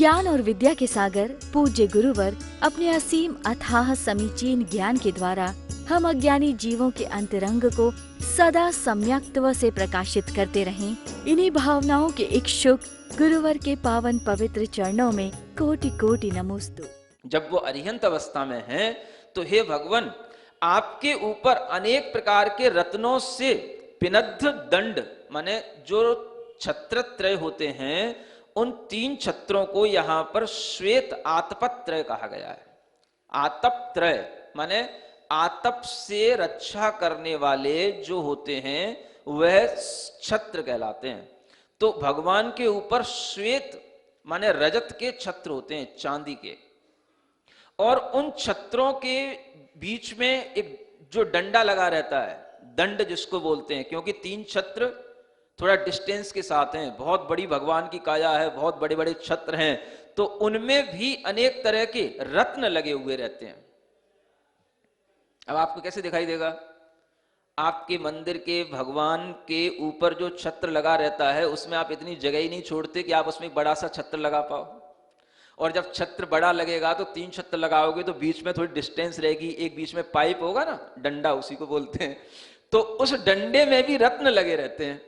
ज्ञान और विद्या के सागर पूज्य गुरुवर अपने असीम अथाह समीचीन ज्ञान के द्वारा हम अज्ञानी जीवों के अंतरंग को सदा सम्यक्त्व से प्रकाशित करते रहें। इन्हीं भावनाओं के इच्छुक गुरुवर के पावन पवित्र चरणों में कोटि कोटि नमोस्तु। जब वो अरिहंत अवस्था में हैं तो हे भगवान, आपके ऊपर अनेक प्रकार के रत्नों से पिनद्ध दंड माने जो छत्रत्रय होते हैं, उन 3 छत्रों को यहाँ पर श्वेत आतपत्रय कहा गया है। आतपत्रय माने आतप से रक्षा करने वाले जो होते हैं वह छत्र कहलाते हैं। तो भगवान के ऊपर श्वेत माने रजत के छत्र होते हैं, चांदी के, और उन छत्रों के बीच में एक जो डंडा लगा रहता है, दंड जिसको बोलते हैं, क्योंकि 3 छत्र थोड़ा डिस्टेंस के साथ हैं, बहुत बड़ी भगवान की काया है, बहुत बड़े बड़े छत्र हैं, तो उनमें भी अनेक तरह के रत्न लगे हुए रहते हैं। अब आपको कैसे दिखाई देगा? आपके मंदिर के भगवान के ऊपर जो छत्र लगा रहता है उसमें आप इतनी जगह ही नहीं छोड़ते कि आप उसमें एक बड़ा सा छत्र लगा पाओ, और जब छत्र बड़ा लगेगा तो 3 छत्र लगाओगे तो बीच में थोड़ी डिस्टेंस रहेगी, एक बीच में पाइप होगा ना, डंडा उसी को बोलते हैं, तो उस डंडे में भी रत्न लगे रहते हैं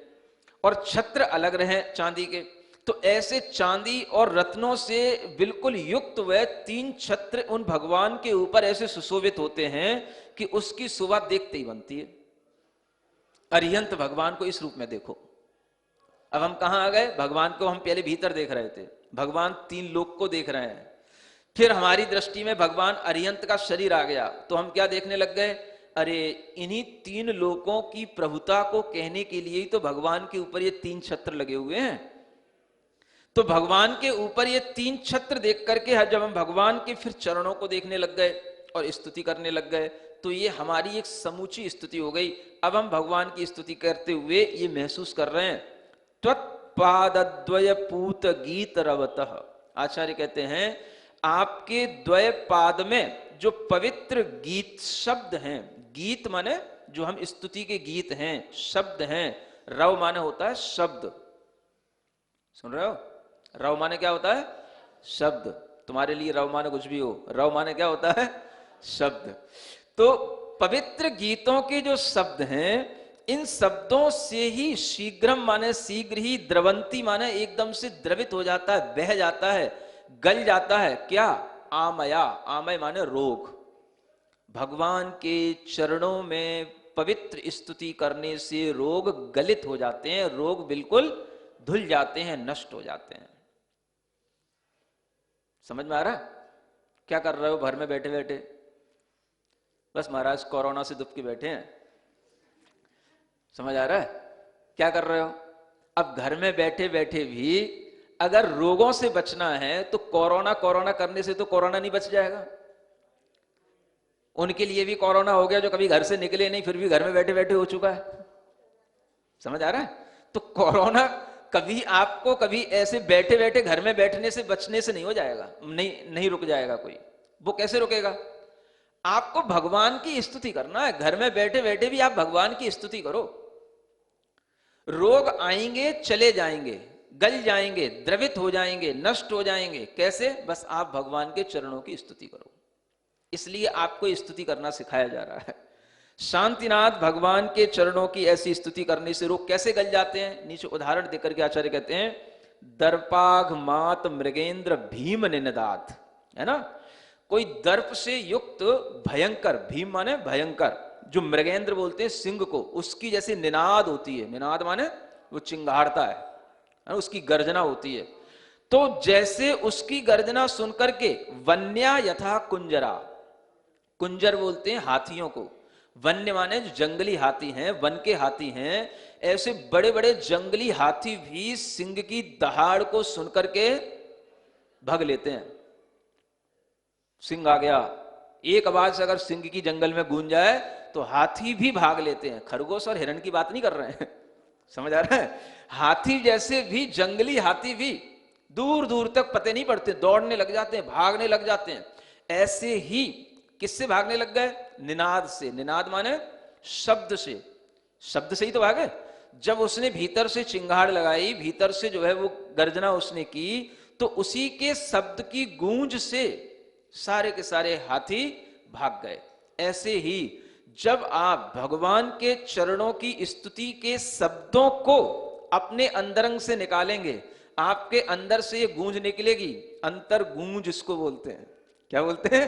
और छत्र अलग रहे चांदी के। तो ऐसे चांदी और रत्नों से बिल्कुल युक्त वह 3 छत्र उन भगवान के ऊपर ऐसे सुशोभित होते हैं कि उसकी शोभा देखते ही बनती है। अरिहंत भगवान को इस रूप में देखो। अब हम कहां आ गए? भगवान को हम पहले भीतर देख रहे थे, भगवान 3 लोक को देख रहे हैं, फिर हमारी दृष्टि में भगवान अरिहंत का शरीर आ गया, तो हम क्या देखने लग गए? अरे इन्हीं 3 लोकों की प्रभुता को कहने के लिए ही तो भगवान के ऊपर ये 3 छत्र लगे हुए हैं। तो भगवान के ऊपर ये 3 छत्र देख करके जब हम भगवान के फिर चरणों को देखने लग गए और स्तुति करने लग गए, तो ये हमारी एक समूची स्तुति हो गई। अब हम भगवान की स्तुति करते हुए ये महसूस कर रहे हैं, त्वत्पादद्वय पूत गीत रवतः। आचार्य कहते हैं आपके द्वय पाद में जो पवित्र गीत शब्द हैं, गीत माने जो हम स्तुति के गीत हैं, शब्द हैं, रव माने होता है शब्द, सुन रहे हो? रव माने क्या होता है? शब्द। तुम्हारे लिए रव माने कुछ भी हो, रव माने क्या होता है? शब्द। तो पवित्र गीतों के जो शब्द हैं, इन शब्दों से ही शीघ्रम माने शीघ्र ही, द्रवंती माने एकदम से द्रवित हो जाता है, बह जाता है, गल जाता है। क्या? आमया, आमय माने रोग। भगवान के चरणों में पवित्र स्तुति करने से रोग गलित हो जाते हैं, रोग बिल्कुल धुल जाते हैं, नष्ट हो जाते हैं। समझ में आ रहा है? क्या कर रहे हो घर में बैठे बैठे? बस महाराज कोरोना से दुबके बैठे हैं। समझ आ रहा है? क्या कर रहे हो? अब घर में बैठे बैठे भी अगर रोगों से बचना है तो कोरोना करने से तो कोरोना नहीं बच जाएगा। उनके लिए भी कोरोना हो गया जो कभी घर से निकले नहीं, फिर भी घर में बैठे बैठे हो चुका है। समझ आ रहा है? तो कोरोना कभी आपको कभी ऐसे बैठे बैठे घर में बैठने से बचने से नहीं हो जाएगा, नहीं रुक जाएगा कोई। वो कैसे रुकेगा? आपको भगवान की स्तुति करना है। घर में बैठे बैठे भी आप भगवान की स्तुति करो। रोग आएंगे, चले जाएंगे, गल जाएंगे, द्रवित हो जाएंगे, नष्ट हो जाएंगे। कैसे? बस आप भगवान के चरणों की स्तुति करो। इसलिए आपको स्तुति करना सिखाया जा रहा है। शांतिनाथ भगवान के चरणों की ऐसी स्तुति करने से रोग कैसे गल जाते हैं? नीचे उदाहरण देकर के आचार्य कहते हैं, दर्पाघ मात मृगेंद्र भीम निनदात, है ना? कोई दर्प से युक्त भयंकर, भीम माने भयंकर, जो मृगेंद्र बोलते हैं सिंह को, उसकी जैसे निनाद होती है, निनाद माने वो चिंगारता है, उसकी गर्जना होती है। तो जैसे उसकी गर्जना सुनकर के वन्या यथा कुंजरा, कुंजर बोलते हैं हाथियों को, वन्य माने जो जंगली हाथी हैं, वन के हाथी हैं, ऐसे बड़े बड़े जंगली हाथी भी सिंह की दहाड़ को सुनकर के भाग लेते हैं। सिंह आ गया, एक आवाज अगर सिंह की जंगल में गूंज जाए तो हाथी भी भाग लेते हैं। खरगोश और हिरण की बात नहीं कर रहे हैं, समझ आ रहा है? हाथी जैसे भी, जंगली हाथी भी दूर दूर तक पते नहीं पड़ते, दौड़ने लग जाते हैं, भागने लग जाते हैं। ऐसे ही किससे भागने लग गए? निनाद से। निनाद माने शब्द से, शब्द से ही तो भागे। जब उसने भीतर से चिंगाड़ लगाई, भीतर से जो है वो गर्जना उसने की, तो उसी के शब्द की गूंज से सारे के सारे हाथी भाग गए। ऐसे ही जब आप भगवान के चरणों की स्तुति के शब्दों को अपने अंतरंग से निकालेंगे, आपके अंदर से ये गूंज निकलेगी। अंतर गूंज इसको बोलते हैं। क्या बोलते हैं?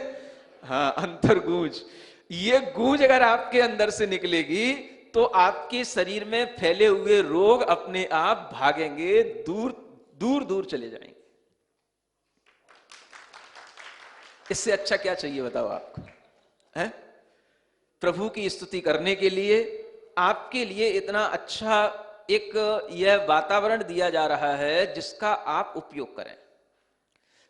हाँ, अंतर गूंज। ये गूंज अगर आपके अंदर से निकलेगी तो आपके शरीर में फैले हुए रोग अपने आप भागेंगे, दूर दूर दूर चले जाएंगे। इससे अच्छा क्या चाहिए बताओ आपको? है प्रभु की स्तुति करने के लिए आपके लिए इतना अच्छा एक यह वातावरण दिया जा रहा है जिसका आप उपयोग करें।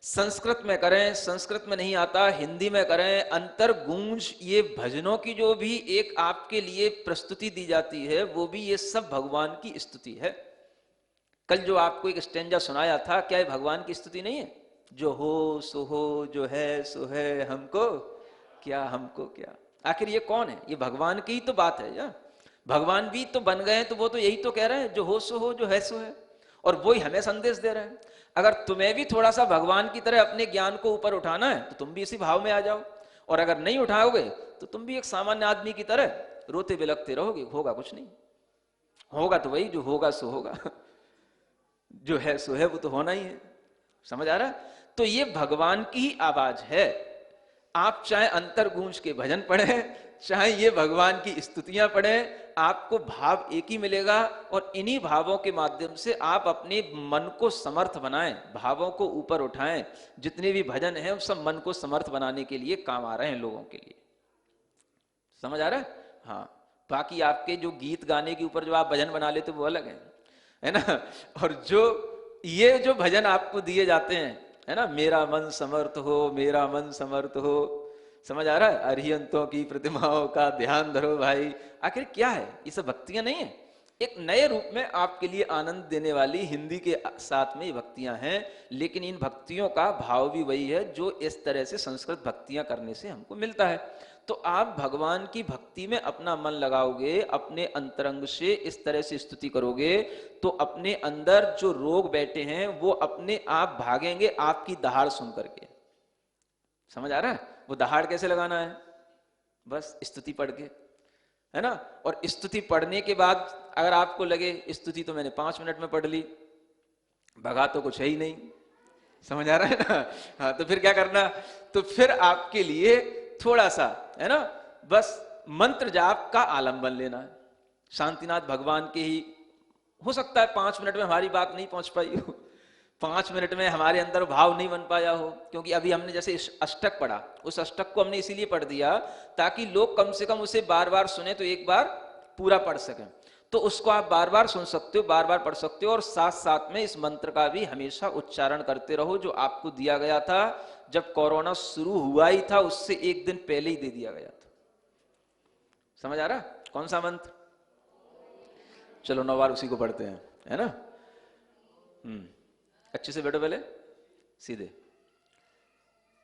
संस्कृत में करें, संस्कृत में नहीं आता हिंदी में करें। अंतर गूंज, ये भजनों की जो भी एक आपके लिए प्रस्तुति दी जाती है वो भी ये सब भगवान की स्तुति है। कल जो आपको एक स्टेंजा सुनाया था, क्या ये भगवान की स्तुति नहीं है? जो हो सो हो, जो है सो है, हमको क्या हमको क्या। आखिर ये कौन है? ये भगवान की ही तो बात है या? भगवान भी तो बन गए हैं तो वो तो यही तो कह रहे हैं, जो हो सो हो, जो है सो है। और वो ही हमें संदेश दे रहे हैं। अगर तुम्हें भी थोड़ा सा भगवान की तरह अपने ज्ञान को ऊपर उठाना है तो तुम भी इसी भाव में आ जाओ, और अगर नहीं उठाओगे तो तुम भी एक सामान्य आदमी की तरह रोते बिलखते रहोगे। होगा कुछ नहीं, होगा तो वही जो होगा सो होगा, जो है सो है, वो तो होना ही है। समझ आ रहा है? तो ये भगवान की ही आवाज है। आप चाहे अंतर गूंज के भजन पढ़ें, चाहे ये भगवान की स्तुतियां पढ़ें, आपको भाव एक ही मिलेगा। और इन्हीं भावों के माध्यम से आप अपने मन को समर्थ बनाएं, भावों को ऊपर उठाएं। जितने भी भजन हैं वो सब मन को समर्थ बनाने के लिए काम आ रहे हैं लोगों के लिए। समझ आ रहा है? हाँ, बाकी आपके जो गीत गाने के ऊपर जो आप भजन बना लेते वो अलग है ना। और जो ये जो भजन आपको दिए जाते हैं, है ना, मेरा मन समर्थ हो, मेरा मन समर्थ हो, समझ आ रहा है? अरिहंतों की प्रतिमाओं का ध्यान धरो भाई। आखिर क्या है? ये सब भक्तियां नहीं है? एक नए रूप में आपके लिए आनंद देने वाली हिंदी के साथ में ये भक्तियां हैं। लेकिन इन भक्तियों का भाव भी वही है जो इस तरह से संस्कृत भक्तियां करने से हमको मिलता है। तो आप भगवान की भक्ति में अपना मन लगाओगे, अपने अंतरंग से इस तरह से स्तुति करोगे, तो अपने अंदर जो रोग बैठे हैं वो अपने आप भागेंगे आपकी दहाड़ सुन करके। समझ आ रहा है? वो दहाड़ कैसे लगाना है? बस स्तुति पढ़ के, है ना। और स्तुति पढ़ने के बाद अगर आपको लगे स्तुति तो मैंने 5 मिनट में पढ़ ली, भगा तो कुछ है ही नहीं, समझ आ रहा है ना। हाँ, तो फिर क्या करना? तो फिर आपके लिए थोड़ा सा, है ना, बस मंत्र जाप का आलंबन लेना है। शांतिनाथ भगवान के ही, हो सकता है 5 मिनट में हमारी बात नहीं पहुंच पाई हो, 5 मिनट में हमारे अंदर भाव नहीं बन पाया हो, क्योंकि अभी हमने जैसे अष्टक पढ़ा, उस अष्टक को हमने इसीलिए पढ़ दिया ताकि लोग कम से कम उसे बार बार सुने तो एक बार पूरा पढ़ सकें। तो उसको आप बार बार सुन सकते हो, बार बार पढ़ सकते हो, और साथ साथ में इस मंत्र का भी हमेशा उच्चारण करते रहो जो आपको दिया गया था जब कोरोना शुरू हुआ ही था, उससे एक दिन पहले ही दे दिया गया था। समझ आ रहा? कौन सा मंत्र? चलो 9 बार उसी को पढ़ते हैं, है ना। अच्छे से बैठो पहले सीधे।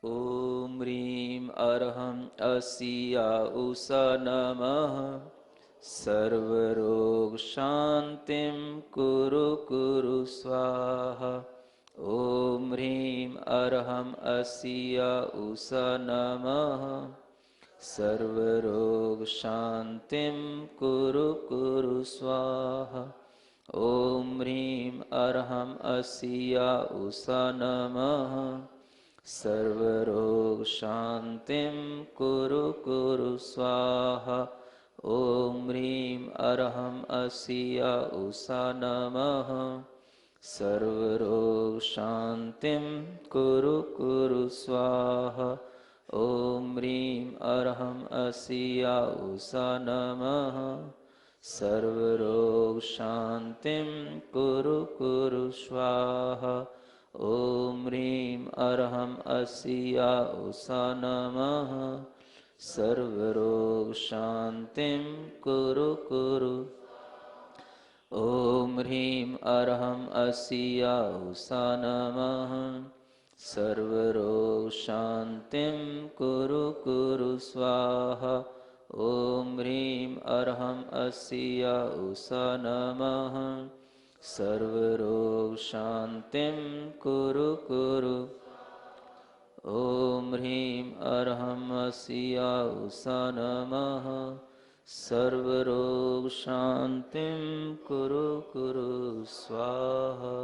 ओम ह्रीम अरहम असिया उषा नमः सर्वरोग शांतिम कुरु कुरु स्वाहा। ओम ह्रीम अरहम असिया उषा नमः सर्वरोग शांतिम कुरु कुरु स्वाहा। ओम ह्रीम अरहम असिया उषा नमः सर्वरोग शांतिम कुरु कुरु स्वाहा। ओम ह्रीम अरहम असिया उषा नमः सर्वरोग शांतिम कुरु कुरु स्वाहा। ओम ह्रीम अरहम असिया उषा नमः सर्वरोग शांतिम कुरु कुरु स्वाहा। ओम ह्रीम अरहम असिया उषा नमः सर्वरोग शांतिम कुरु कुरु। ओम ह्रीम अरहम असिया उषा नमः सर्वरोग शांतिम कुरु कुरु स्वाहा। ओम ह्रीम अरहम असिया उषा नमः सर्वरोग शांतिं कुरु कुरु। ओम ह्रीं अर्हं अस्याउषा नमः। सर्वरोग शांतिं कुरु कुरु स्वाहा।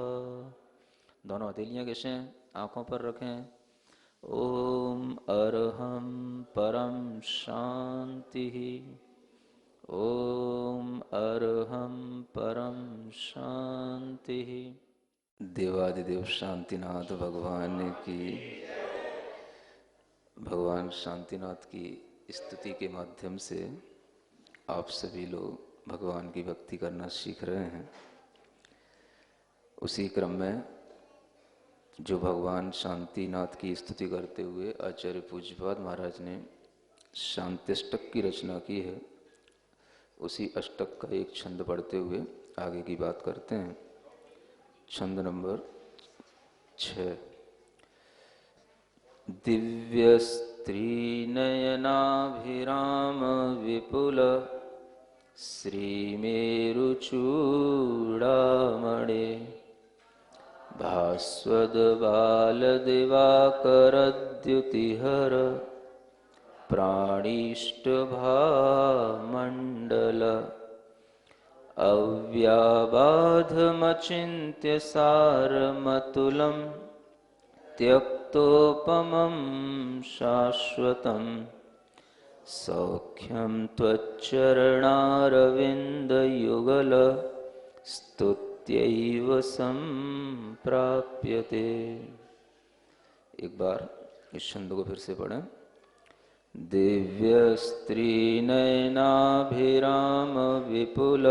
दोनों हथेलियां कैसे हैं? आंखों पर रखें। ओम अर्हं परम शांति। ओम अर्हं परम शांति। देवादिदेव शांतिनाथ भगवान की, भगवान शांतिनाथ की स्तुति के माध्यम से आप सभी लोग भगवान की भक्ति करना सीख रहे हैं। उसी क्रम में जो भगवान शांतिनाथ की स्तुति करते हुए आचार्य पूज्यपाद महाराज ने शांत्यष्टक की रचना की है, उसी अष्टक का एक छंद पढ़ते हुए आगे की बात करते हैं। छंद नंबर 6। दिव्य स्त्री नयनाभिराम विपुल श्रीमेरुचूड़ामणे भास्वद बाल दिवाकरद्युतिहर प्राणिष्टभामण्डल अव्याबाधमचिन्त्य सारमतुलं त्यक्तोपमं शाश्वतं सौख्यं त्वच्चरणारविन्दयुगल स्तुत्यैव संप्राप्यते। एक बार इस छंद को फिर से पढ़ें। दिव्य स्त्री नयनाभिराम विपुल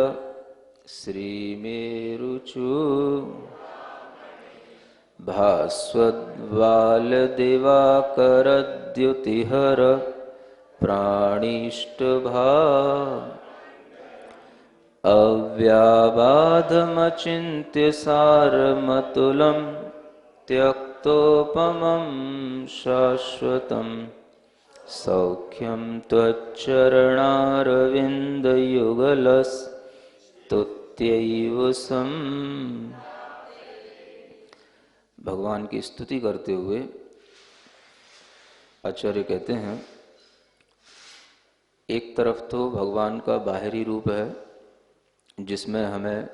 श्रीमेरुचू भास्वद्वाल दिवाकरद्युतिहर प्राणिष्टभा अव्याबाधमचिन्त्य सारमतुलं त्यक्तोपमं शाश्वतं सौख्यं त्वच्चरणारविन्दयुगलस्तुत्यैव सं। भगवान की स्तुति करते हुए आचार्य कहते हैं, एक तरफ तो भगवान का बाहरी रूप है जिसमें हमें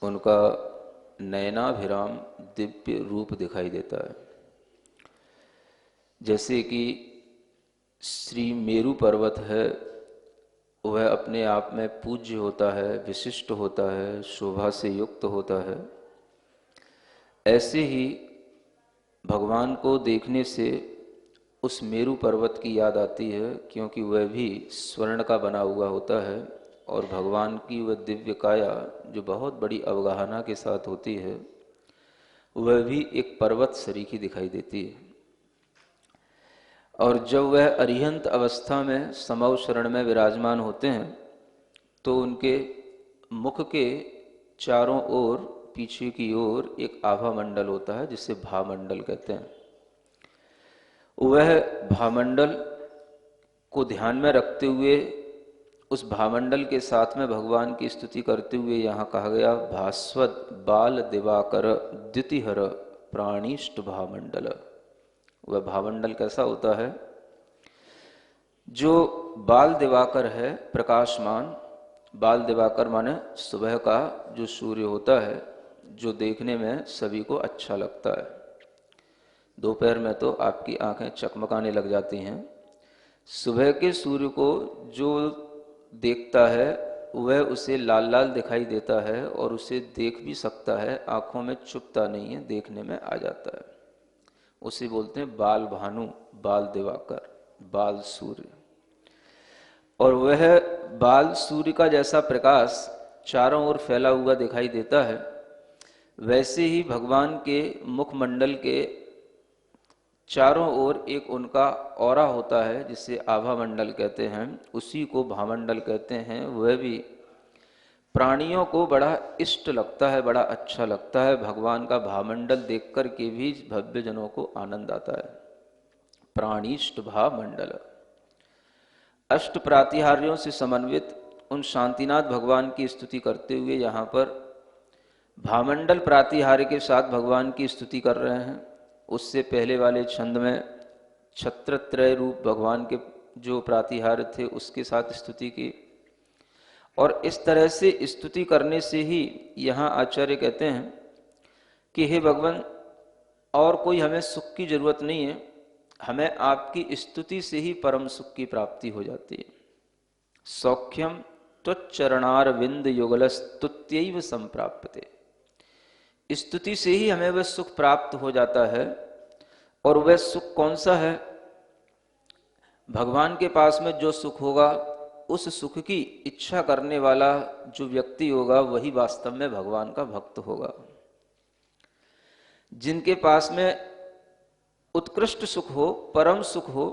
उनका नयनाभिराम दिव्य रूप दिखाई देता है। जैसे कि श्री मेरु पर्वत है, वह अपने आप में पूज्य होता है, विशिष्ट होता है, शोभा से युक्त होता है। ऐसे ही भगवान को देखने से उस मेरु पर्वत की याद आती है, क्योंकि वह भी स्वर्ण का बना हुआ होता है और भगवान की वह दिव्य काया जो बहुत बड़ी अवगाहना के साथ होती है, वह भी एक पर्वत सरीखी दिखाई देती है। और जब वह अरिहंत अवस्था में समव शरण में विराजमान होते हैं तो उनके मुख के चारों ओर पीछे की ओर एक आभा मंडल होता है जिसे भामंडल कहते हैं। वह भामंडल को ध्यान में रखते हुए उस भामंडल के साथ में भगवान की स्तुति करते हुए यहाँ कहा गया, भास्वत बाल दिवाकर द्युतिहर प्राणिष्ट भामंडल। वह भामंडल कैसा होता है? जो बाल दिवाकर है, प्रकाशमान। बाल दिवाकर माने सुबह का जो सूर्य होता है, जो देखने में सभी को अच्छा लगता है। दोपहर में तो आपकी आंखें चकमकाने लग जाती हैं। सुबह के सूर्य को जो देखता है वह उसे लाल लाल दिखाई देता है और उसे देख भी सकता है, आंखों में चुभता नहीं है, देखने में आ जाता है। उसे बोलते हैं बाल भानु, बाल दिवाकर, बाल सूर्य। और वह बाल सूर्य का जैसा प्रकाश चारों ओर फैला हुआ दिखाई देता है, वैसे ही भगवान के मुखमंडल के चारों ओर एक उनका औरा होता है जिसे आभा मंडल कहते हैं, उसी को भामंडल कहते हैं। वह भी प्राणियों को बड़ा इष्ट लगता है, बड़ा अच्छा लगता है। भगवान का भामंडल देख कर के भी भव्य जनों को आनंद आता है। प्राणिष्ट भामंडल। अष्ट प्रातिहार्यों से समन्वित उन शांतिनाथ भगवान की स्तुति करते हुए यहाँ पर भामंडल प्रातिहार्य के साथ भगवान की स्तुति कर रहे हैं। उससे पहले वाले छंद में छत्रत्रय रूप भगवान के जो प्रातिहार्य थे उसके साथ स्तुति की। और इस तरह से स्तुति करने से ही यहाँ आचार्य कहते हैं कि हे भगवान, और कोई हमें सुख की जरूरत नहीं है, हमें आपकी स्तुति से ही परम सुख की प्राप्ति हो जाती है। सौख्यम त्वच्चरणारविंद युगल स्तुत्यैव संप्राप्यते। स्तुति से ही हमें वह सुख प्राप्त हो जाता है। और वह सुख कौन सा है? भगवान के पास में जो सुख होगा, उस सुख की इच्छा करने वाला जो व्यक्ति होगा वही वास्तव में भगवान का भक्त होगा। जिनके पास में उत्कृष्ट सुख हो, परम सुख हो,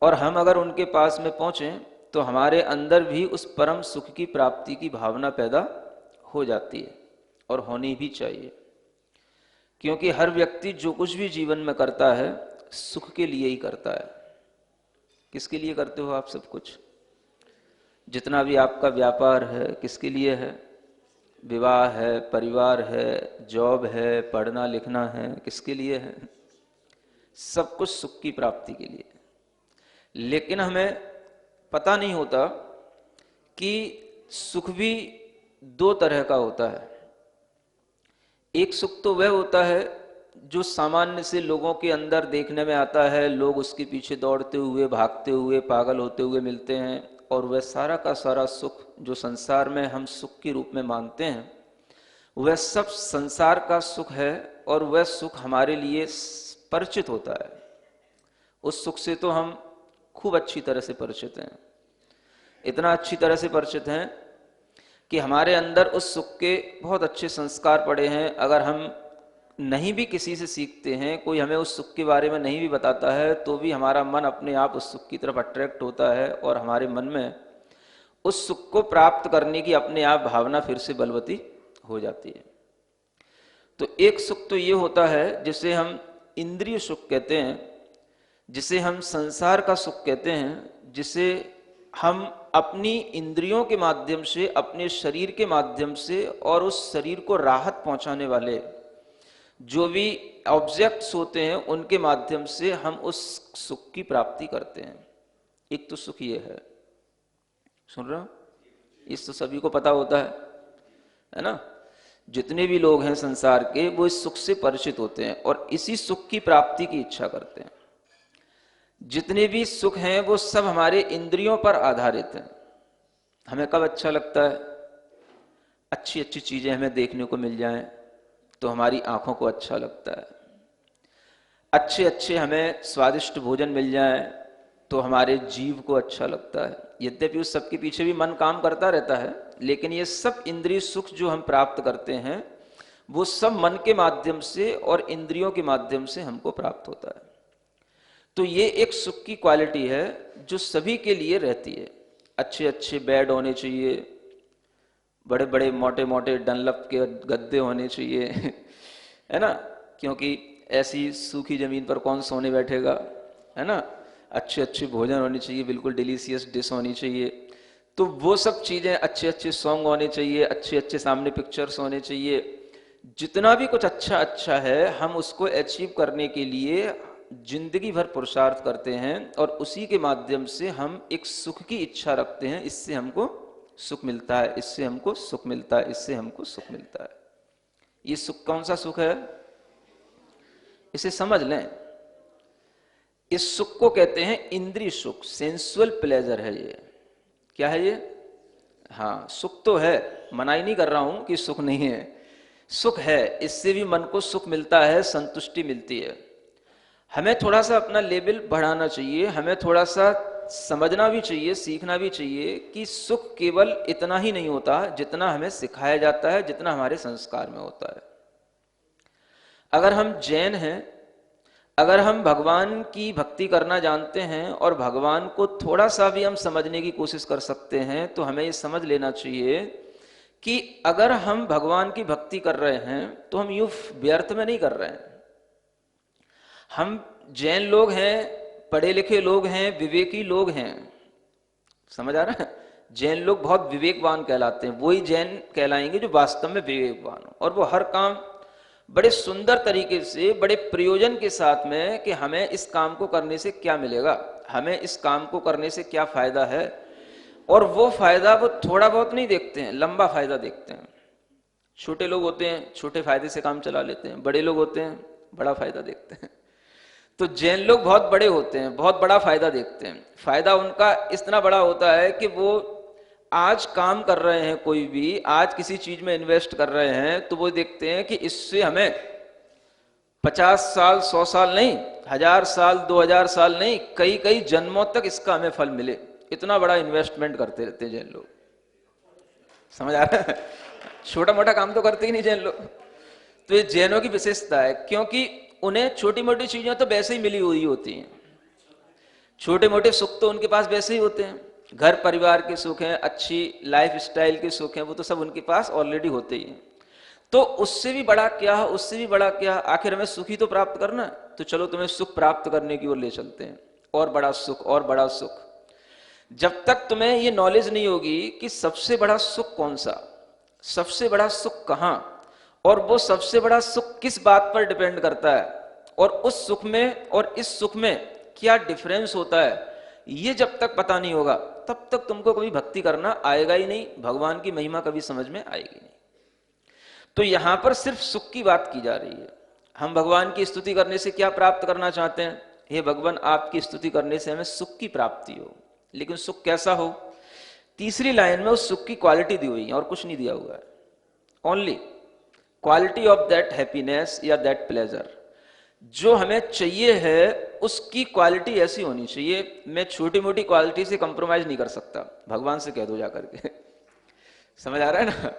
और हम अगर उनके पास में पहुंचें तो हमारे अंदर भी उस परम सुख की प्राप्ति की भावना पैदा हो जाती है, और होनी भी चाहिए। क्योंकि हर व्यक्ति जो कुछ भी जीवन में करता है सुख के लिए ही करता है। किसके लिए करते हो आप सब कुछ? जितना भी आपका व्यापार है किसके लिए है? विवाह है, परिवार है, जॉब है, पढ़ना लिखना है, किसके लिए है? सब कुछ सुख की प्राप्ति के लिए। लेकिन हमें पता नहीं होता कि सुख भी दो तरह का होता है। एक सुख तो वह होता है जो सामान्य से लोगों के अंदर देखने में आता है, लोग उसके पीछे दौड़ते हुए, भागते हुए, पागल होते हुए मिलते हैं, और वह सारा का सारा सुख जो संसार में हम सुख के रूप में मानते हैं वह सब संसार का सुख है, और वह सुख हमारे लिए परिचित होता है। उस सुख से तो हम खूब अच्छी तरह से परिचित हैं, इतना अच्छी तरह से परिचित हैं कि हमारे अंदर उस सुख के बहुत अच्छे संस्कार पड़े हैं। अगर हम नहीं भी किसी से सीखते हैं, कोई हमें उस सुख के बारे में नहीं भी बताता है, तो भी हमारा मन अपने आप उस सुख की तरफ अट्रैक्ट होता है, और हमारे मन में उस सुख को प्राप्त करने की अपने आप भावना फिर से बलवती हो जाती है। तो एक सुख तो ये होता है जिसे हम इंद्रिय सुख कहते हैं, जिसे हम संसार का सुख कहते हैं, जिसे हम अपनी इंद्रियों के माध्यम से, अपने शरीर के माध्यम से, और उस शरीर को राहत पहुंचाने वाले जो भी ऑब्जेक्ट्स होते हैं उनके माध्यम से हम उस सुख की प्राप्ति करते हैं। एक तो सुख ये है, सुन रहे हो? इस तो सभी को पता होता है ना? जितने भी लोग हैं संसार के वो इस सुख से परिचित होते हैं और इसी सुख की प्राप्ति की इच्छा करते हैं। जितने भी सुख हैं वो सब हमारे इंद्रियों पर आधारित हैं। हमें कब अच्छा लगता है? अच्छी अच्छी चीजें हमें देखने को मिल जाएं तो हमारी आंखों को अच्छा लगता है। अच्छे अच्छे हमें स्वादिष्ट भोजन मिल जाए तो हमारे जीव को अच्छा लगता है। यद्यपि उस सब के पीछे भी मन काम करता रहता है, लेकिन ये सब इंद्रिय सुख जो हम प्राप्त करते हैं वो सब मन के माध्यम से और इंद्रियों के माध्यम से हमको प्राप्त होता है। तो ये एक सुख की क्वालिटी है जो सभी के लिए रहती है। अच्छे अच्छे बेड होने चाहिए, बड़े बड़े मोटे मोटे डनलप के गद्दे होने चाहिए है ना, क्योंकि ऐसी सूखी जमीन पर कौन सोने बैठेगा, है ना। अच्छे अच्छे भोजन होने चाहिए, बिल्कुल डिलीशियस डिश होनी चाहिए। तो वो सब चीजें, अच्छे अच्छे सॉन्ग होने चाहिए, अच्छे अच्छे सामने पिक्चर्स होने चाहिए। जितना भी कुछ अच्छा अच्छा है हम उसको अचीव करने के लिए जिंदगी भर पुरुषार्थ करते हैं और उसी के माध्यम से हम एक सुख की इच्छा रखते हैं। इससे हमको सुख मिलता है, इससे हमको सुख मिलता है, इससे हमको सुख मिलता है। ये सुख कौन सा सुख है इसे समझ लें। इस सुख को कहते हैं इंद्रिय सुख, सेंसुअल प्लेजर है ये। क्या है ये? हाँ, सुख तो है, मनाही नहीं कर रहा हूं कि सुख नहीं है, सुख है। इससे भी मन को सुख मिलता है, संतुष्टि मिलती है। हमें थोड़ा सा अपना लेवल बढ़ाना चाहिए, हमें थोड़ा सा समझना भी चाहिए, सीखना भी चाहिए कि सुख केवल इतना ही नहीं होता जितना हमें सिखाया जाता है, जितना हमारे संस्कार में होता है। अगर हम जैन हैं, अगर हम भगवान की भक्ति करना जानते हैं और भगवान को थोड़ा सा भी हम समझने की कोशिश कर सकते हैं, तो हमें ये समझ लेना चाहिए कि अगर हम भगवान की भक्ति कर रहे हैं तो हम यूं व्यर्थ में नहीं कर रहे हैं। हम जैन लोग हैं, पढ़े लिखे लोग हैं, विवेकी लोग हैं, समझ आ रहा है। जैन लोग बहुत विवेकवान कहलाते हैं, वही जैन कहलाएंगे जो वास्तव में विवेकवान हो, और वो हर काम बड़े सुंदर तरीके से, बड़े प्रयोजन के साथ में कि हमें इस काम को करने से क्या मिलेगा, हमें इस काम को करने से क्या फायदा है, और वो फायदा वो थोड़ा बहुत नहीं देखते हैं, लंबा फायदा देखते हैं। छोटे लोग होते हैं छोटे फायदे से काम चला लेते हैं, बड़े लोग होते हैं बड़ा फायदा देखते हैं। तो जैन लोग बहुत बड़े होते हैं, बहुत बड़ा फायदा देखते हैं। फायदा उनका इतना बड़ा होता है कि वो आज काम कर रहे हैं, कोई भी आज किसी चीज में इन्वेस्ट कर रहे हैं, तो वो देखते हैं कि इससे हमें 50 साल 100 साल नहीं, 1000 साल 2000 साल नहीं, कई कई जन्मों तक इसका हमें फल मिले। इतना बड़ा इन्वेस्टमेंट करते रहते हैं जैन लोग। समझ आ रहा है? छोटा मोटा काम तो करते ही नहीं जैन लोग। तो ये जैनों की विशेषता है, क्योंकि उन्हें छोटी मोटी चीजें तो वैसे ही मिली हुई होती हैं, छोटे मोटे सुख तो उनके पास वैसे ही होते हैं, घर परिवार के सुख हैं, अच्छी लाइफ स्टाइल के सुख हैं, वो तो सब उनके पास ऑलरेडी होते ही हैं। तो उससे भी बड़ा क्या, उससे भी बड़ा क्या, आखिर हमें सुख ही तो प्राप्त करना है, तो चलो तुम्हें सुख प्राप्त करने की ओर ले चलते हैं, और बड़ा सुख और बड़ा सुख। जब तक तुम्हें ये नॉलेज नहीं होगी कि सबसे बड़ा सुख कौन सा, सबसे बड़ा सुख कहां, और वो सबसे बड़ा सुख किस बात पर डिपेंड करता है, और उस सुख में और इस सुख में क्या डिफरेंस होता है, ये जब तक पता नहीं होगा तब तक तुमको कभी भक्ति करना आएगा ही नहीं, भगवान की महिमा कभी समझ में आएगी नहीं। तो यहां पर सिर्फ सुख की बात की जा रही है। हम भगवान की स्तुति करने से क्या प्राप्त करना चाहते हैं? हे भगवान, आपकी स्तुति करने से हमें सुख की प्राप्ति हो, लेकिन सुख कैसा हो? तीसरी लाइन में उस सुख की क्वालिटी दी हुई है, और कुछ नहीं दिया हुआ है। Only quality of that happiness या दैट प्लेजर, जो हमें चाहिए है उसकी क्वालिटी ऐसी होनी चाहिए। मैं छोटी मोटी क्वालिटी से कंप्रोमाइज नहीं कर सकता, भगवान से कह दो जाकर के। समझ आ रहा है ना?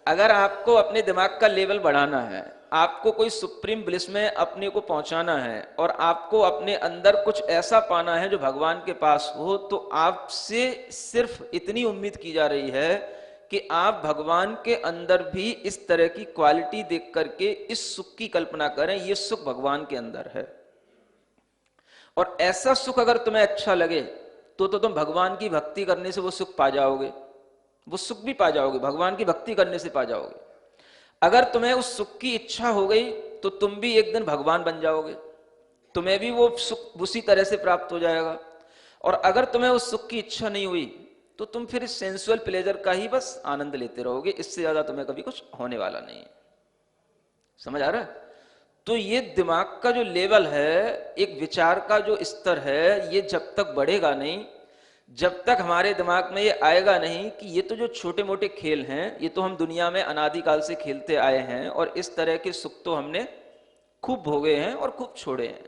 अगर आपको अपने दिमाग का लेवल बढ़ाना है, आपको कोई सुप्रीम ब्लिस में अपने को पहुंचाना है, और आपको अपने अंदर कुछ ऐसा पाना है जो भगवान के पास हो, तो आपसे सिर्फ इतनी उम्मीद की जा रही है कि आप भगवान के अंदर भी इस तरह की क्वालिटी देख करके इस सुख की कल्पना करें, ये सुख भगवान के अंदर है। और ऐसा सुख अगर तुम्हें अच्छा लगे तो तुम भगवान की भक्ति करने से वो सुख पा जाओगे, वो सुख भी पा जाओगे, भगवान की भक्ति करने से पा जाओगे। अगर तुम्हें उस सुख की इच्छा हो गई तो तुम भी एक दिन भगवान बन जाओगे, तुम्हें भी वो सुख उसी तरह से प्राप्त हो जाएगा। और अगर तुम्हें उस सुख की इच्छा नहीं हुई तो तुम फिर इस सेंसुअल प्लेजर का ही बस आनंद लेते रहोगे, इससे ज्यादा तुम्हें कभी कुछ होने वाला नहीं है। समझ आ रहा है? तो ये दिमाग का जो लेवल है, एक विचार का जो स्तर है, ये जब तक बढ़ेगा नहीं, जब तक हमारे दिमाग में ये आएगा नहीं कि ये तो जो छोटे मोटे खेल हैं, ये तो हम दुनिया में अनादिकाल से खेलते आए हैं, और इस तरह के सुख तो हमने खूब भोगे हैं और खूब छोड़े हैं,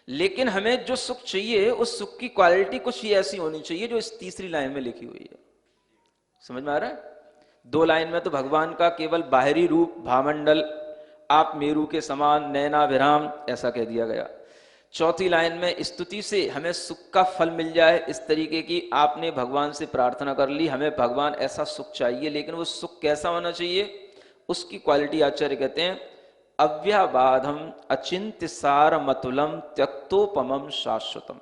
लेकिन हमें जो सुख चाहिए उस सुख की क्वालिटी कुछ ही ऐसी होनी चाहिए जो इस तीसरी लाइन में लिखी हुई है। समझ में आ रहा है? 2 लाइन में तो भगवान का केवल बाहरी रूप, भामंडल, आप मेरू के समान, नैना विराम, ऐसा कह दिया गया। चौथी लाइन में स्तुति से हमें सुख का फल मिल जाए, इस तरीके की आपने भगवान से प्रार्थना कर ली, हमें भगवान ऐसा सुख चाहिए, लेकिन वो सुख कैसा होना चाहिए, उसकी क्वालिटी आचार्य कहते हैं अव्याबाधम अचिंत्य सारमतुलम त्यक्तोपमम शाश्वतम।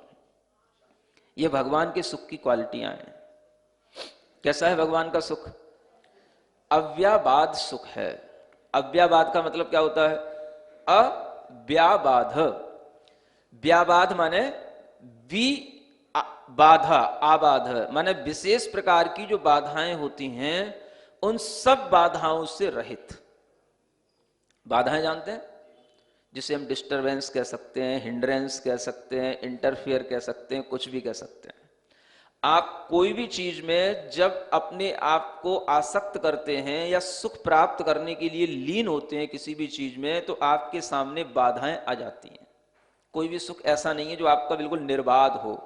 ये भगवान के सुख की क्वालिटियां हैं। कैसा है भगवान का सुख? अव्याबाध सुख है। अव्याबाध का मतलब क्या होता है? अव्याबाध, व्याबाध माने बाधा, आबाध माने विशेष प्रकार की जो बाधाएं होती हैं उन सब बाधाओं से रहित। बाधाएं जानते हैं, जिसे हम डिस्टरबेंस कह सकते हैं, हिंड्रेंस कह सकते हैं, इंटरफियर कह सकते हैं, कुछ भी कह सकते हैं। आप कोई भी चीज में जब अपने आप को आसक्त करते हैं या सुख प्राप्त करने के लिए लीन होते हैं किसी भी चीज में, तो आपके सामने बाधाएं आ जाती हैं। कोई भी सुख ऐसा नहीं है जो आपका बिल्कुल निर्बाध हो,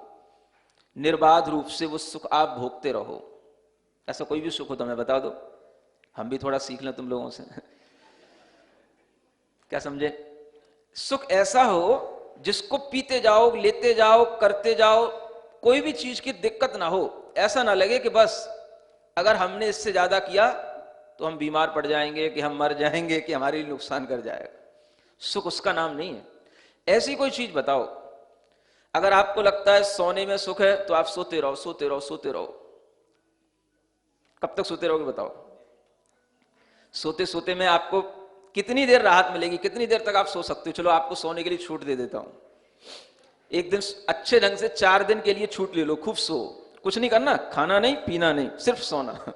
निर्बाध रूप से वो सुख आप भोगते रहो। ऐसा कोई भी सुख हो तो हमें बता दो, हम भी थोड़ा सीख लें तुम लोगों से। क्या समझे? सुख ऐसा हो जिसको पीते जाओ, लेते जाओ, करते जाओ, कोई भी चीज की दिक्कत ना हो, ऐसा ना लगे कि बस अगर हमने इससे ज्यादा किया तो हम बीमार पड़ जाएंगे, कि हम मर जाएंगे, कि हमारे लिए नुकसान कर जाएगा। सुख उसका नाम नहीं है। ऐसी कोई चीज बताओ, अगर आपको लगता है सोने में सुख है तो आप सोते रहो, सोते रहो, सोते रहो, कब तक सोते रहोगे बताओ? सोते सोते में आपको कितनी देर राहत मिलेगी, कितनी देर तक आप सो सकते हो? चलो आपको सोने के लिए छूट दे देता हूं, एक दिन अच्छे ढंग से 4 दिन के लिए छूट ले लो, खूब सो, कुछ नहीं करना, खाना नहीं पीना नहीं, सिर्फ सोना।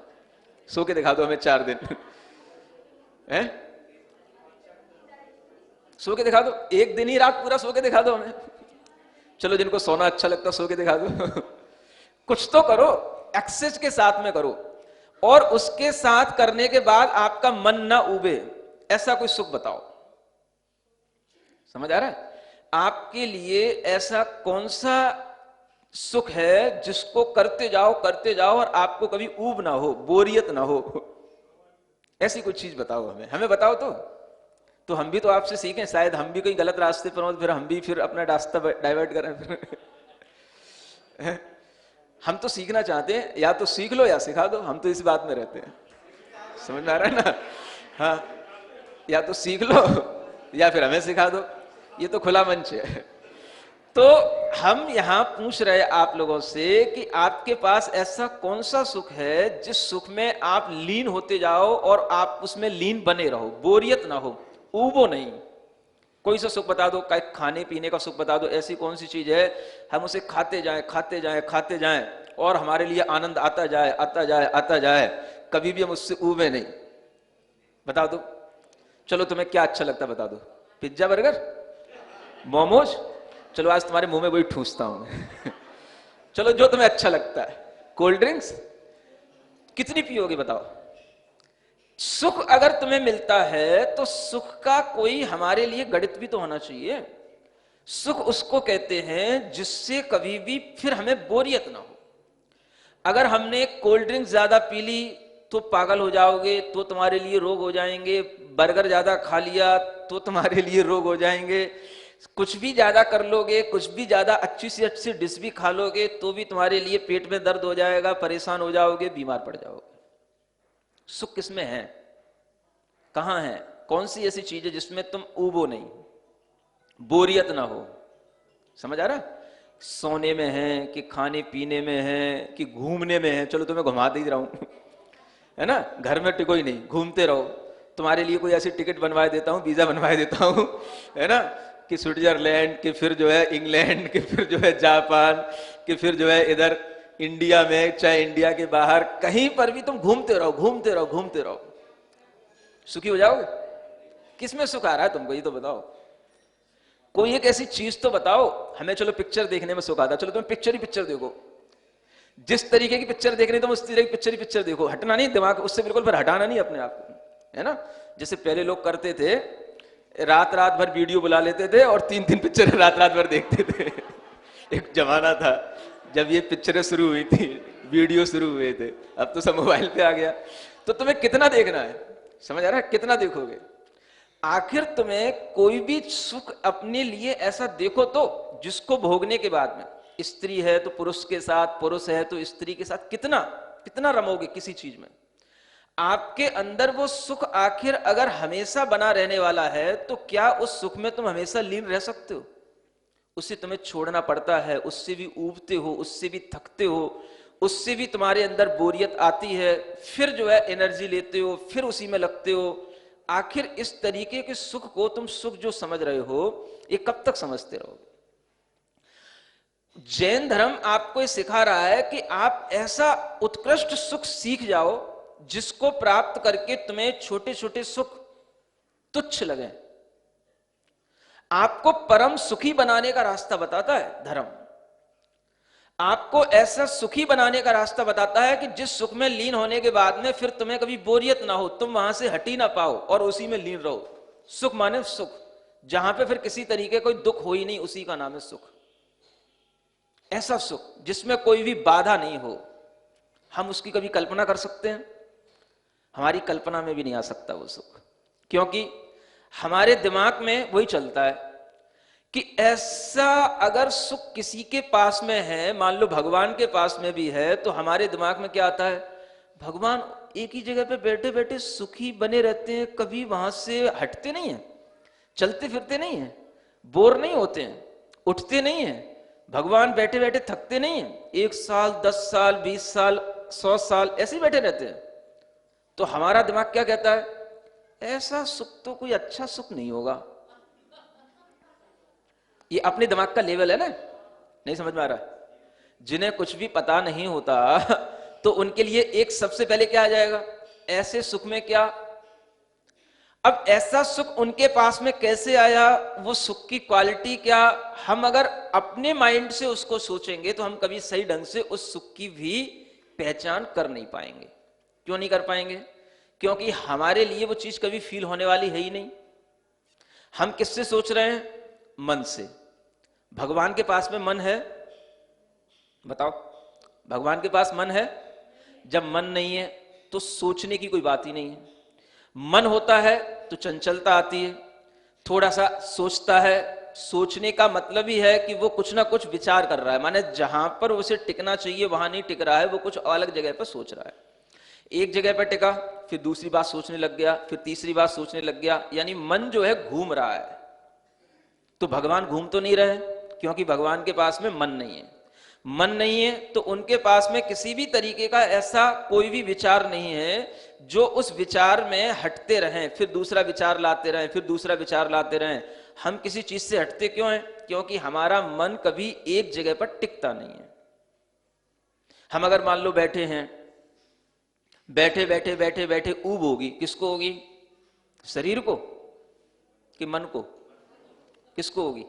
सो के दिखा दो हमें 4 दिन। है? सो के दिखा दो, एक दिन ही रात पूरा सो के दिखा दो हमें। चलो जिनको सोना अच्छा लगता सो के दिखा दो। कुछ तो करो, एक्सेस के साथ में करो, और उसके साथ करने के बाद आपका मन ना उबे, ऐसा कोई सुख बताओ। समझ आ रहा है? आपके लिए ऐसा कौन सा सुख है जिसको करते जाओ और आपको कभी ऊब ना हो, बोरियत ना हो? ऐसी कोई चीज बताओ हमें, हमें बताओ तो हम भी तो आपसे सीखें। शायद हम भी कोई गलत रास्ते पर हो, फिर हम भी फिर अपना रास्ता डाइवर्ट करें। फिर हम तो सीखना चाहते हैं, या तो सीख लो या सिखा दो, हम तो इस बात में रहते हैं। समझ में आ रहा है ना? हाँ, या तो सीख लो या फिर हमें सिखा दो, ये तो खुला मंच है। तो हम यहां पूछ रहे आप लोगों से कि आपके पास ऐसा कौन सा सुख है जिस सुख में आप लीन होते जाओ और आप उसमें लीन बने रहो, बोरियत ना हो, ऊबो नहीं। कोई सा सुख बता दो, खाने पीने का सुख बता दो, ऐसी कौन सी चीज है हम उसे खाते जाएं और हमारे लिए आनंद आता जाए, कभी भी हम उससे ऊबे नहीं। बता दो। चलो तुम्हें क्या अच्छा लगता बता दो? Pizza, burger, momos? चलो आज तुम्हारे मुंह में वही ठूसता हूं। चलो जो तुम्हें अच्छा लगता है। कोल्ड ड्रिंक्स कितनी पियोगे बताओ? सुख अगर तुम्हें मिलता है तो सुख का कोई हमारे लिए गणित भी तो होना चाहिए। सुख उसको कहते हैं जिससे कभी भी फिर हमें बोरियत ना हो। अगर हमने कोल्ड ड्रिंक ज्यादा पी ली तो पागल हो जाओगे, तो तुम्हारे लिए रोग हो जाएंगे। बर्गर ज्यादा खा लिया तो तुम्हारे लिए रोग हो जाएंगे। कुछ भी ज्यादा कर लोगे, कुछ भी ज्यादा अच्छी से अच्छी डिश भी खा लोगे तो भी तुम्हारे लिए पेट में दर्द हो जाएगा, परेशान हो जाओगे, बीमार पड़ जाओगे। सुख किसमें है? कहां है? कौन सी ऐसी चीज है जिसमें तुम ऊबो नहीं, बोरियत ना हो? समझ आ रहा? सोने में है कि खाने पीने में है कि घूमने में है? चलो तुम्हें घुमा दे रहा हूं, है ना? घर में टिको ही नहीं, घूमते रहो। तुम्हारे लिए कोई ऐसी टिकट बनवा देता हूं, वीजा बनवा देता हूं, है ना, कि स्विट्जरलैंड, कि फिर जो है इंग्लैंड, कि फिर जो है जापान, कि फिर जो है इधर इंडिया में, चाहे इंडिया के बाहर, कहीं पर भी तुम घूमते रहो, सुखी हो जाओगे? किसमें सुख आ रहा है तुमको, ये तो बताओ। कोई एक ऐसी चीज तो बताओ हमें। चलो पिक्चर देखने में सुख आता है, चलो तुम पिक्चर ही पिक्चर देखो। जिस तरीके की पिक्चर देखनी तुम उस तरीके की पिक्चर ही पिक्चर देखो। हटना नहीं दिमाग उससे, बिल्कुल फिर हटाना नहीं अपने आप को, है ना? जैसे पहले लोग करते थे, रात भर वीडियो बुला लेते थे और 3 पिक्चर रात भर देखते थे। एक जमाना था जब ये पिक्चरें शुरू हुई थी, वीडियो शुरू हुए थे। अब तो सब मोबाइल पे आ गया। तो तुम्हें कितना देखना है? समझ आ रहा है? कितना देखोगे? आखिर तुम्हें कोई भी सुख अपने लिए ऐसा देखो तो जिसको भोगने के बाद में, स्त्री है तो पुरुष के साथ, पुरुष है तो स्त्री के साथ, कितना रमोगे किसी चीज में? आपके अंदर वो सुख आखिर अगर हमेशा बना रहने वाला है तो क्या उस सुख में तुम हमेशा लीन रह सकते हो? उससे तुम्हें छोड़ना पड़ता है, उससे भी ऊबते हो, उससे भी थकते हो, उससे भी तुम्हारे अंदर बोरियत आती है, फिर जो है एनर्जी लेते हो, फिर उसी में लगते हो। आखिर इस तरीके के सुख को तुम सुख जो समझ रहे हो, ये कब तक समझते रहोगे? जैन धर्म आपको ये सिखा रहा है कि आप ऐसा उत्कृष्ट सुख सीख जाओ जिसको प्राप्त करके तुम्हें छोटे छोटे सुख तुच्छ लगे। आपको परम सुखी बनाने का रास्ता बताता है धर्म। आपको ऐसा सुखी बनाने का रास्ता बताता है कि जिस सुख में लीन होने के बाद में फिर तुम्हें कभी बोरियत ना हो, तुम वहां से हट ही ना पाओ और उसी में लीन रहो। सुख माने सुख, जहां पे फिर किसी तरीके कोई दुख हो ही नहीं, उसी का नाम है सुख। ऐसा सुख जिसमें कोई भी बाधा नहीं हो। हम उसकी कभी कल्पना कर सकते हैं? हमारी कल्पना में भी नहीं आ सकता वो सुख, क्योंकि हमारे दिमाग में वही चलता है कि ऐसा अगर सुख किसी के पास में है, मान लो भगवान के पास में भी है, तो हमारे दिमाग में क्या आता है? भगवान एक ही जगह पे बैठे बैठे सुखी बने रहते हैं, कभी वहां से हटते नहीं है, चलते फिरते नहीं है, बोर नहीं होते हैं, उठते नहीं है। भगवान बैठे बैठे थकते नहीं है। 1 साल, 10 साल, 20 साल 100 साल ऐसे ही बैठे रहते हैं, तो हमारा दिमाग क्या कहता है, ऐसा सुख तो कोई अच्छा सुख नहीं होगा। ये अपने दिमाग का लेवल है ना, नहीं समझ में आ रहा। जिन्हें कुछ भी पता नहीं होता तो उनके लिए एक सबसे पहले क्या आ जाएगा, ऐसे सुख में क्या। अब ऐसा सुख उनके पास में कैसे आया, वो सुख की क्वालिटी क्या, हम अगर अपने माइंड से उसको सोचेंगे तो हम कभी सही ढंग से उस सुख की भी पहचान कर नहीं पाएंगे। क्यों नहीं कर पाएंगे? क्योंकि हमारे लिए वो चीज कभी फील होने वाली है ही नहीं। हम किससे सोच रहे हैं? मन से। भगवान के पास में मन है? बताओ, भगवान के पास मन है? जब मन नहीं है तो सोचने की कोई बात ही नहीं है। मन होता है तो चंचलता आती है, थोड़ा सा सोचता है। सोचने का मतलब ही है कि वो कुछ ना कुछ विचार कर रहा है, माने जहां पर उसे टिकना चाहिए वहां नहीं टिक रहा है, वो कुछ अलग जगह पर सोच रहा है। एक जगह पर टिका, फिर दूसरी बात सोचने लग गया, फिर तीसरी बात सोचने लग गया, यानी मन जो है घूम रहा है। तो भगवान घूम तो नहीं रहे, क्योंकि भगवान के पास में मन नहीं है। मन नहीं है तो उनके पास में किसी भी तरीके का ऐसा कोई भी विचार नहीं है जो उस विचार में हटते रहें, फिर दूसरा विचार लाते रहें, फिर दूसरा विचार लाते रहें। हम किसी चीज से हटते क्यों हैं? क्योंकि हमारा मन कभी एक जगह पर टिकता नहीं है। हम अगर मान लो बैठे हैं, बैठे बैठे बैठे बैठे ऊब होगी, किसको होगी? शरीर को कि मन को? किसको होगी?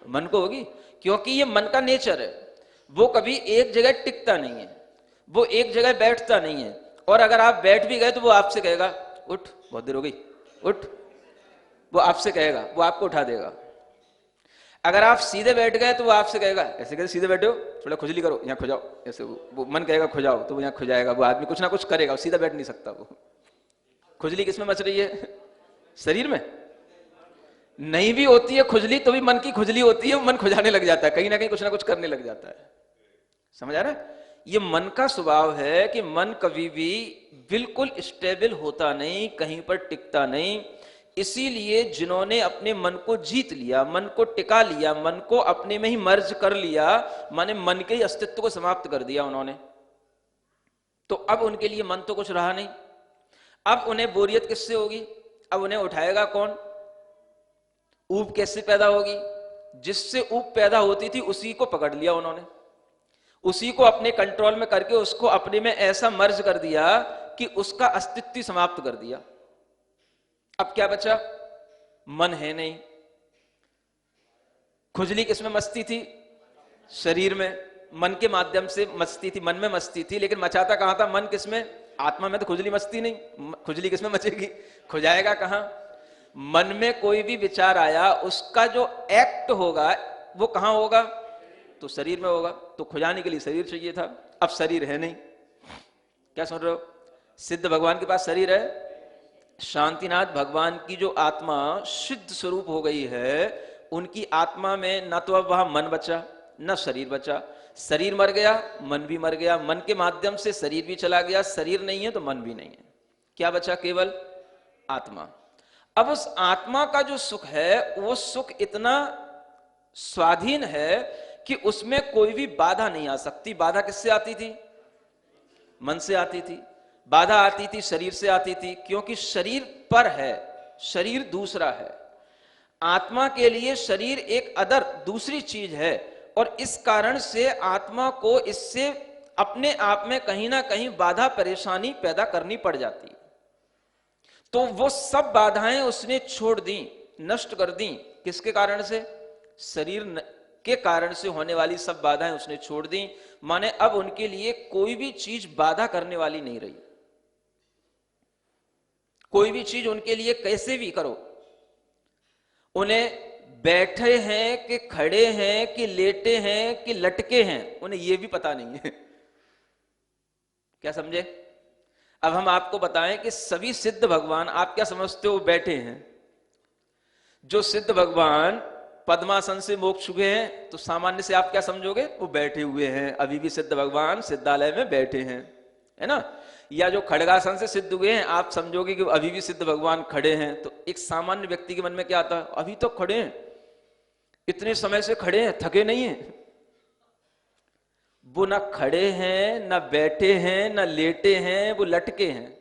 मन को होगी, क्योंकि ये मन का नेचर है। वो कभी एक जगह टिकता नहीं है, वो एक जगह बैठता नहीं है। और अगर आप बैठ भी गए तो वो आपसे कहेगा उठ, बहुत देर हो गई, उठ। वो आपसे कहेगा, वो आपको उठा देगा। अगर आप सीधे बैठ गए तो वो आपसे कहेगा ऐसे कैसे सीधे बैठे हो, थोड़ा खुजली करो, यहाँ खुजाओ, ऐसे वो मन कहेगा खुजाओ तो वो यहाँ खुजाएगा। वो आदमी कुछ ना कुछ करेगा, सीधा बैठ नहीं सकता। वो खुजली किसमें मच रही है? शरीर में। नहीं भी होती है खुजली तो भी मन की खुजली होती है, मन खुजाने लग जाता है, कहीं ना कहीं कुछ ना कुछ करने लग जाता है। समझ आ रहा है? ये मन का स्वभाव है कि मन कभी भी बिल्कुल स्टेबल होता नहीं, कहीं पर टिकता नहीं। इसीलिए जिन्होंने अपने मन को जीत लिया, मन को टिका लिया, मन को अपने में ही मर्ज कर लिया, माने मन के ही अस्तित्व को समाप्त कर दिया उन्होंने, तो अब उनके लिए मन तो कुछ रहा नहीं। अब उन्हें बोरियत किससे होगी? अब उन्हें उठाएगा कौन? ऊब कैसे पैदा होगी? जिससे ऊब पैदा होती थी उसी को पकड़ लिया उन्होंने, उसी को अपने कंट्रोल में करके उसको अपने में ऐसा मर्ज कर दिया कि उसका अस्तित्व समाप्त कर दिया। अब क्या बचा? मन है नहीं। खुजली किसमें मचती थी? शरीर में। मन के माध्यम से मचती थी, मन में मचती थी, लेकिन मचाता कहां था? मन। किसमें? आत्मा में तो खुजली मचती नहीं। खुजली किसमें मचेगी? खुजाएगा कहां? मन में कोई भी विचार आया, उसका जो एक्ट होगा वो कहां होगा? तो शरीर में होगा। तो खुजाने के लिए शरीर चाहिए था, अब शरीर है नहीं। क्या सुन रहे हो? सिद्ध भगवान के पास शरीर है। शांतिनाथ भगवान की जो आत्मा सिद्ध स्वरूप हो गई है, उनकी आत्मा में न तो अब वहां मन बचा न शरीर बचा। शरीर मर गया, मन भी मर गया, मन के माध्यम से शरीर भी चला गया, शरीर नहीं है तो मन भी नहीं है। क्या बचा? केवल आत्मा। अब उस आत्मा का जो सुख है वो सुख इतना स्वाधीन है कि उसमें कोई भी बाधा नहीं आ सकती। बाधा किससे आती थी? मन से आती थी। बाधा आती थी शरीर से आती थी, क्योंकि शरीर पर है, शरीर दूसरा है। आत्मा के लिए शरीर एक अदर दूसरी चीज है, और इस कारण से आत्मा को इससे अपने आप में कहीं ना कहीं बाधा परेशानी पैदा करनी पड़ जाती। तो वो सब बाधाएं उसने छोड़ दी, नष्ट कर दी। किसके कारण से? शरीर के कारण से होने वाली सब बाधाएं उसने छोड़ दी। माने अब उनके लिए कोई भी चीज बाधा करने वाली नहीं रही। कोई भी चीज उनके लिए कैसे भी करो, उन्हें बैठे हैं कि खड़े हैं कि लेटे हैं कि लटके हैं, उन्हें यह भी पता नहीं है। क्या समझे? अब हम आपको बताएं कि सभी सिद्ध भगवान, आप क्या समझते हो बैठे हैं? जो सिद्ध भगवान पद्मासन से मोक्ष हुए हैं, तो सामान्य से आप क्या समझोगे? वो बैठे हुए हैं। अभी भी सिद्ध भगवान सिद्धालय में बैठे हैं, है ना? या जो खड़गासन से सिद्ध हुए हैं, आप समझोगे कि अभी भी सिद्ध भगवान खड़े हैं। तो एक सामान्य व्यक्ति के मन में क्या आता है? अभी तो खड़े हैं, इतने समय से खड़े हैं, थके नहीं हैं। वो न खड़े हैं, न बैठे हैं, न लेटे हैं, वो लटके हैं।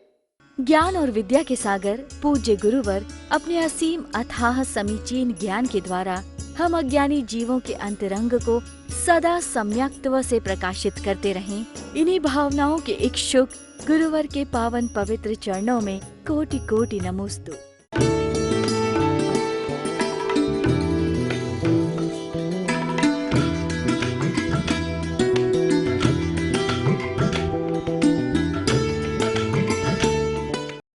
ज्ञान और विद्या के सागर पूज्य गुरुवर अपने असीम अथाह समीचीन ज्ञान के द्वारा हम अज्ञानी जीवों के अंतरंग को सदा सम्यक्त्व से प्रकाशित करते रहें। इन्हीं भावनाओं के इच्छुक गुरुवर के पावन पवित्र चरणों में कोटि कोटि नमोस्तु।